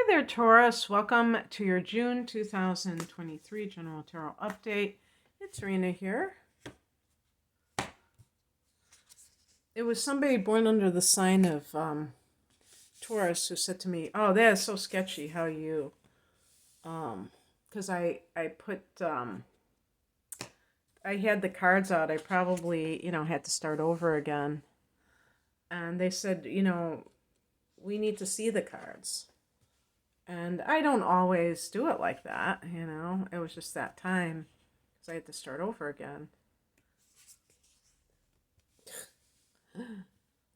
Hi there, Taurus. Welcome to your June 2023 General Tarot Update. It's Rena here. It was somebody born under the sign of Taurus who said to me, "Oh, that is so sketchy how you," because I put I had the cards out. I probably had to start over again, and they said, we need to see the cards. And I don't always do it like that, It was just that time because I had to start over again.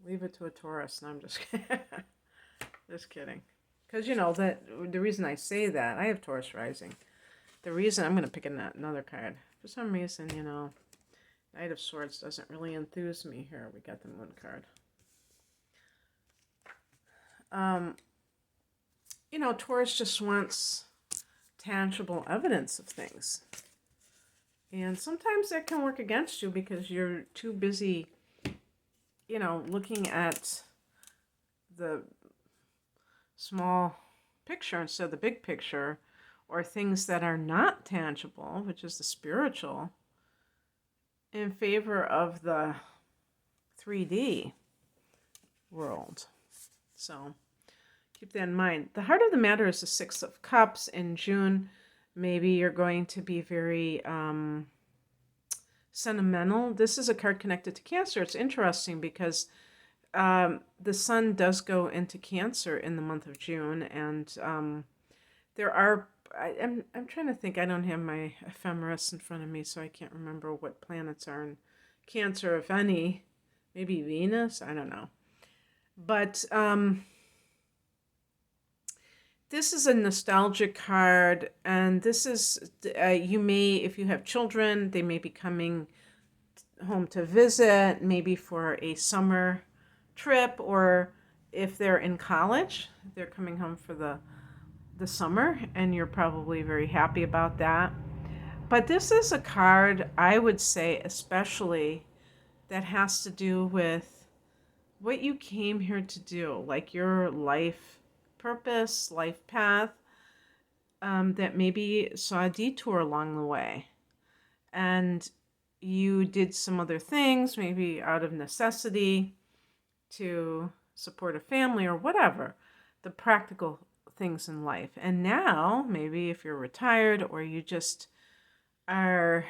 Leave it to a Taurus. No, I'm just kidding. Just kidding. Because, that the reason I say that, I have Taurus rising. The reason I'm going to pick another card. For some reason, Knight of Swords doesn't really enthuse me here. We got the Moon card. Taurus just wants tangible evidence of things. And sometimes that can work against you because you're too busy, looking at the small picture instead of the big picture, or things that are not tangible, which is the spiritual, in favor of the 3D world. So keep that in mind. The heart of the matter is the Six of Cups. In June, maybe you're going to be very sentimental. This is a card connected to Cancer. It's interesting because the sun does go into Cancer in the month of June, and there are. I'm trying to think. I don't have my ephemeris in front of me, so I can't remember what planets are in Cancer, if any. Maybe Venus. I don't know, but this is a nostalgic card, and this is, you may, if you have children, they may be coming home to visit, maybe for a summer trip, or if they're in college, they're coming home for the summer, and you're probably very happy about that. But this is a card, I would say, especially that has to do with what you came here to do, like your life purpose, life path, that maybe saw a detour along the way. And you did some other things, maybe out of necessity to support a family or whatever, the practical things in life. And now, maybe if you're retired or you just are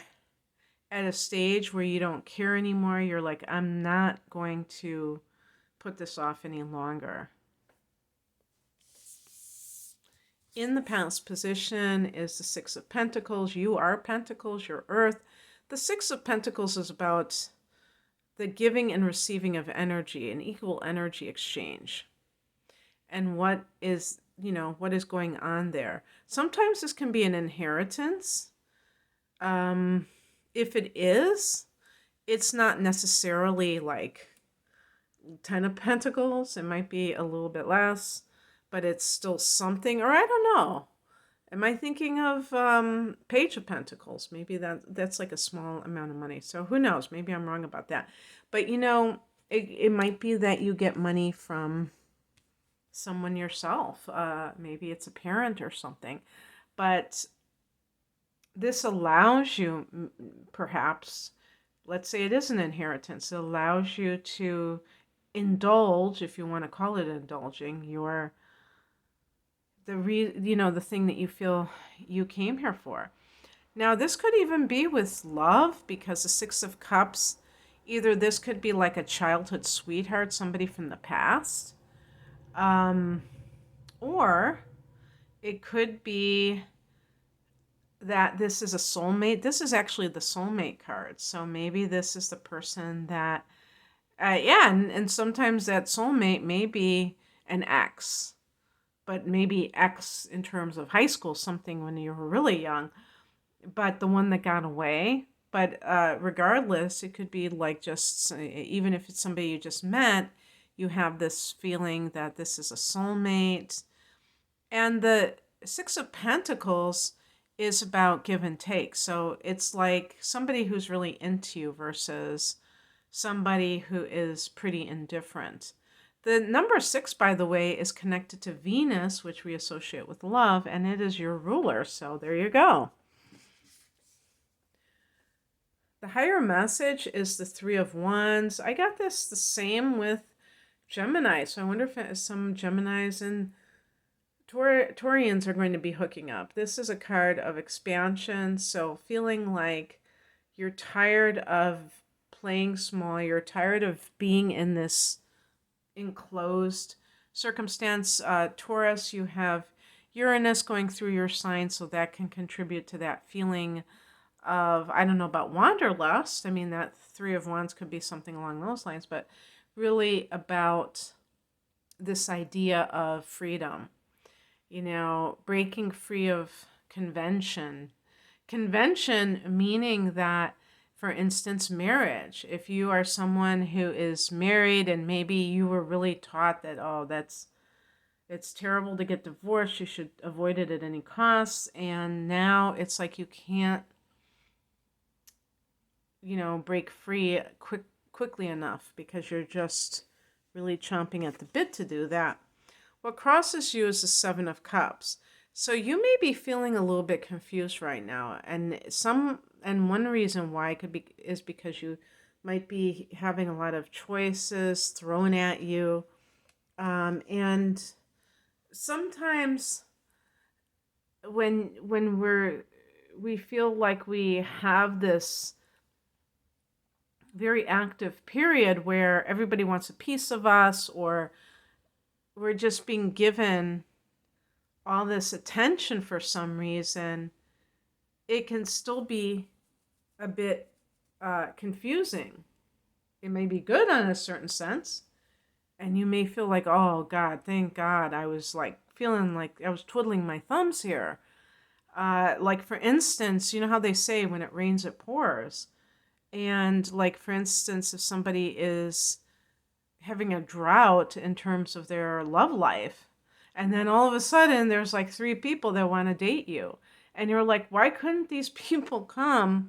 at a stage where you don't care anymore, you're like, I'm not going to put this off any longer. In the past position is the Six of Pentacles. You are Pentacles, you're Earth. The Six of Pentacles is about the giving and receiving of energy, an equal energy exchange. And what is going on there. Sometimes this can be an inheritance. If it is, it's not necessarily like Ten of Pentacles. It might be a little bit less, but it's still something. Or I don't know. Am I thinking of Page of Pentacles? Maybe that's like a small amount of money. So who knows? Maybe I'm wrong about that. But it might be that you get money from someone yourself. Maybe it's a parent or something. But this allows you, perhaps, let's say it is an inheritance, it allows you to indulge, if you want to call it indulging, the thing that you feel you came here for. Now, this could even be with love, because the Six of Cups, either this could be like a childhood sweetheart, somebody from the past, or it could be that this is a soulmate. This is actually the soulmate card. So maybe this is the person that, and sometimes that soulmate may be an ex, but maybe ex in terms of high school, something when you were really young, but the one that got away. But regardless, it could be like just, even if it's somebody you just met, you have this feeling that this is a soulmate. And the Six of Pentacles is about give and take. So it's like somebody who's really into you versus somebody who is pretty indifferent. The number 6, by the way, is connected to Venus, which we associate with love, and it is your ruler. So there you go. The higher message is the 3 of Wands. I got this the same with Gemini. So I wonder if some Geminis and Taurians are going to be hooking up. This is a card of expansion. So feeling like you're tired of playing small. You're tired of being in this enclosed circumstance. Taurus, you have Uranus going through your sign, so that can contribute to that feeling of, I don't know about wanderlust. I mean, that 3 of Wands could be something along those lines, but really about this idea of freedom, breaking free of convention. Convention meaning that, for instance, marriage. If you are someone who is married and maybe you were really taught that, it's terrible to get divorced, you should avoid it at any cost, and now it's like you can't, break free quickly enough because you're just really chomping at the bit to do that. What crosses you is the 7 of Cups. So you may be feeling a little bit confused right now, and one reason why it could be is because you might be having a lot of choices thrown at you, and sometimes when we feel like we have this very active period where everybody wants a piece of us, or we're just being given all this attention for some reason, it can still be a bit confusing. It may be good in a certain sense, and you may feel like, oh God, thank God, I was like feeling like I was twiddling my thumbs here. Like for instance, you know how they say when it rains it pours. And like, for instance, if somebody is having a drought in terms of their love life, and then all of a sudden there's like 3 people that want to date you, and you're like, why couldn't these people come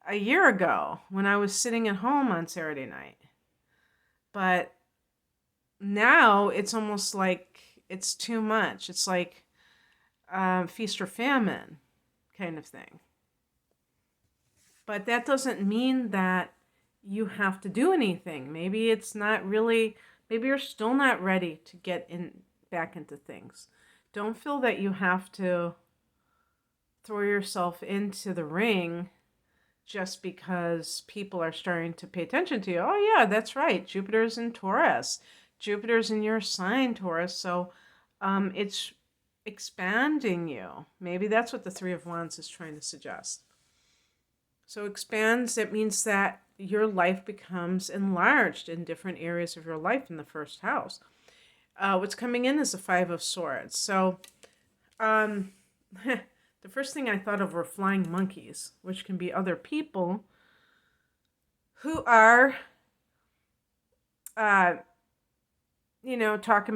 a year ago when I was sitting at home on Saturday night? But now it's almost like it's too much. It's like feast or famine kind of thing. But that doesn't mean that you have to do anything. Maybe it's not really, maybe you're still not ready to get back into things. Don't feel that you have to throw yourself into the ring just because people are starting to pay attention to you. Oh yeah, that's right. Jupiter's in Taurus. Jupiter's in your sign, Taurus. So it's expanding you. Maybe that's what the 3 of Wands is trying to suggest. So expands, it means that your life becomes enlarged in different areas of your life in the first house. What's coming in is the 5 of Swords. So the first thing I thought of were flying monkeys, which can be other people who are, talking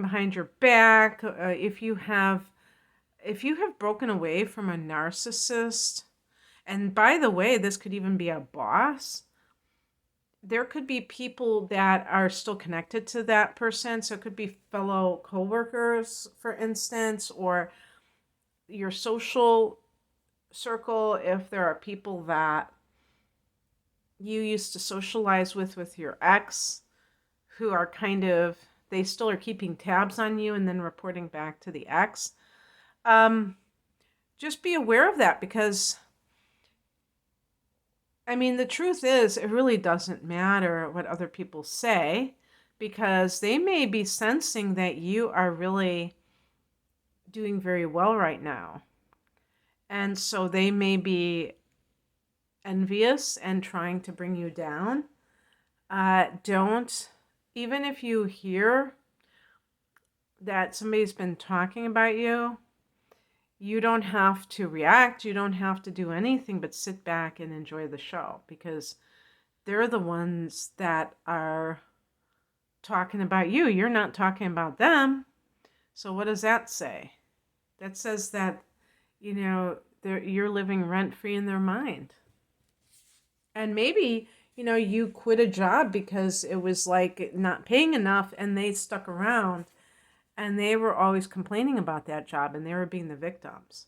behind your back. If you have broken away from a narcissist, and by the way, this could even be a boss. There could be people that are still connected to that person. So it could be fellow coworkers, for instance, or your social circle. If there are people that you used to socialize with your ex, who are they still are keeping tabs on you and then reporting back to the ex. Just be aware of that, because the truth is, it really doesn't matter what other people say, because they may be sensing that you are really doing very well right now. And so they may be envious and trying to bring you down. Even if you hear that somebody's been talking about you, you don't have to react. You don't have to do anything but sit back and enjoy the show, because they're the ones that are talking about you. You're not talking about them. So what does that say? That says that, you're living rent-free in their mind. And maybe, you quit a job because it was like not paying enough and they stuck around and they were always complaining about that job and they were being the victims.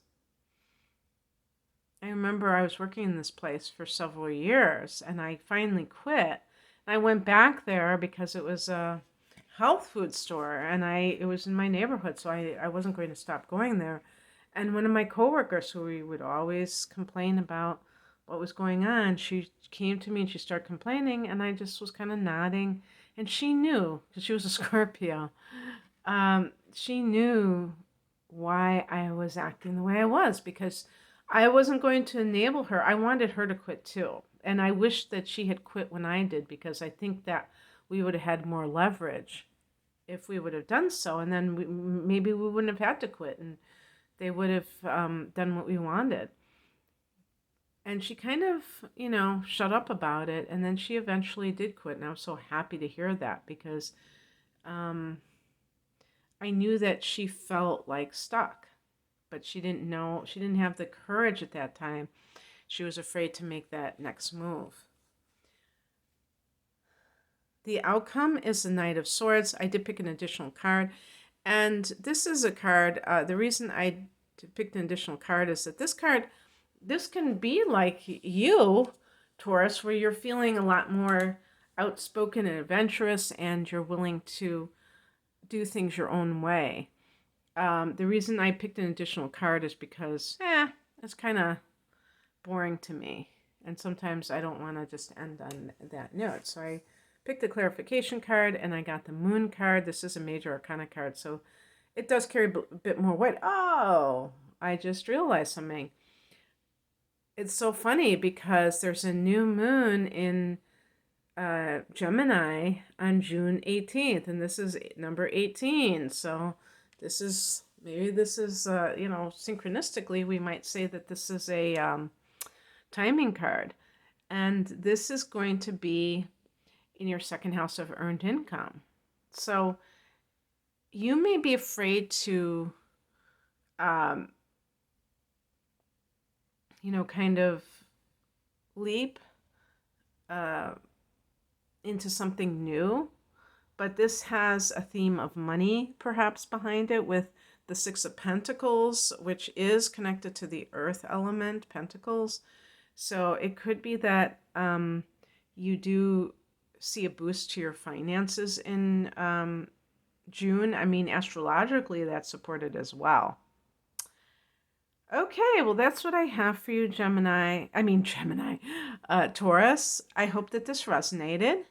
I remember I was working in this place for several years and I finally quit. I went back there because it was a health food store and it was in my neighborhood, so I wasn't going to stop going there. And one of my coworkers, who we would always complain about what was going on, she came to me and she started complaining, and I just was kind of nodding. And she knew, because she was a Scorpio, she knew why I was acting the way I was, because I wasn't going to enable her. I wanted her to quit too. And I wish that she had quit when I did, because I think that we would have had more leverage if we would have done so. And then maybe we wouldn't have had to quit and they would have done what we wanted. And she kind of, shut up about it. And then she eventually did quit. And I was so happy to hear that, because I knew that she felt like stuck, but she didn't have the courage at that time. She was afraid to make that next move. The outcome is the Knight of Swords. I did pick an additional card. And this is a card, the reason I picked an additional card is that this can be like you, Taurus, where you're feeling a lot more outspoken and adventurous and you're willing to do things your own way. The reason I picked an additional card is because, it's kind of boring to me. And sometimes I don't want to just end on that note. So I picked the clarification card and I got the Moon card. This is a major arcana card, so it does carry a bit more weight. Oh, I just realized something. It's so funny because there's a new moon in Gemini on June 18th, and this is number 18. So this is, synchronistically, we might say that this is a timing card. And this is going to be in your second house of earned income. So you may be afraid to, kind of leap into something new. But this has a theme of money perhaps behind it, with the Six of Pentacles, which is connected to the earth element, Pentacles. So it could be that you do see a boost to your finances in June. I mean, astrologically, that's supported as well. Okay, well, that's what I have for you, Taurus. I hope that this resonated.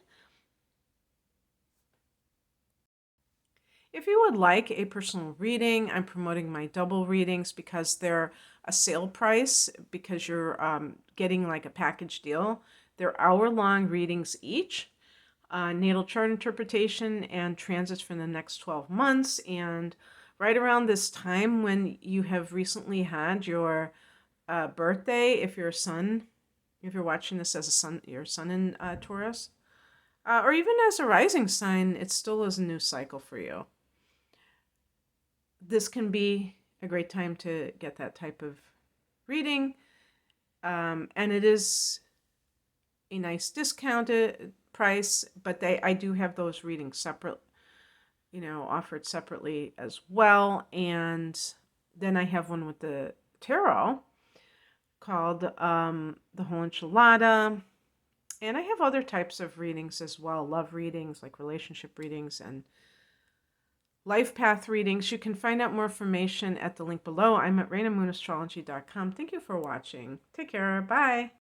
If you would like a personal reading, I'm promoting my double readings because they're a sale price, because you're getting like a package deal. They're hour-long readings each. Natal chart interpretation and transits for the next 12 months. And right around this time when you have recently had your birthday, if you're watching this as your sun in Taurus, or even as a rising sign, it still is a new cycle for you. This can be a great time to get that type of reading. And it is a nice discounted price, but I do have those readings separate, offered separately as well. And then I have one with the tarot called the Whole Enchilada. And I have other types of readings as well, love readings, like relationship readings and life path readings. You can find out more information at the link below. I'm at RainaMoonAstrology.com. Thank you for watching. Take care. Bye.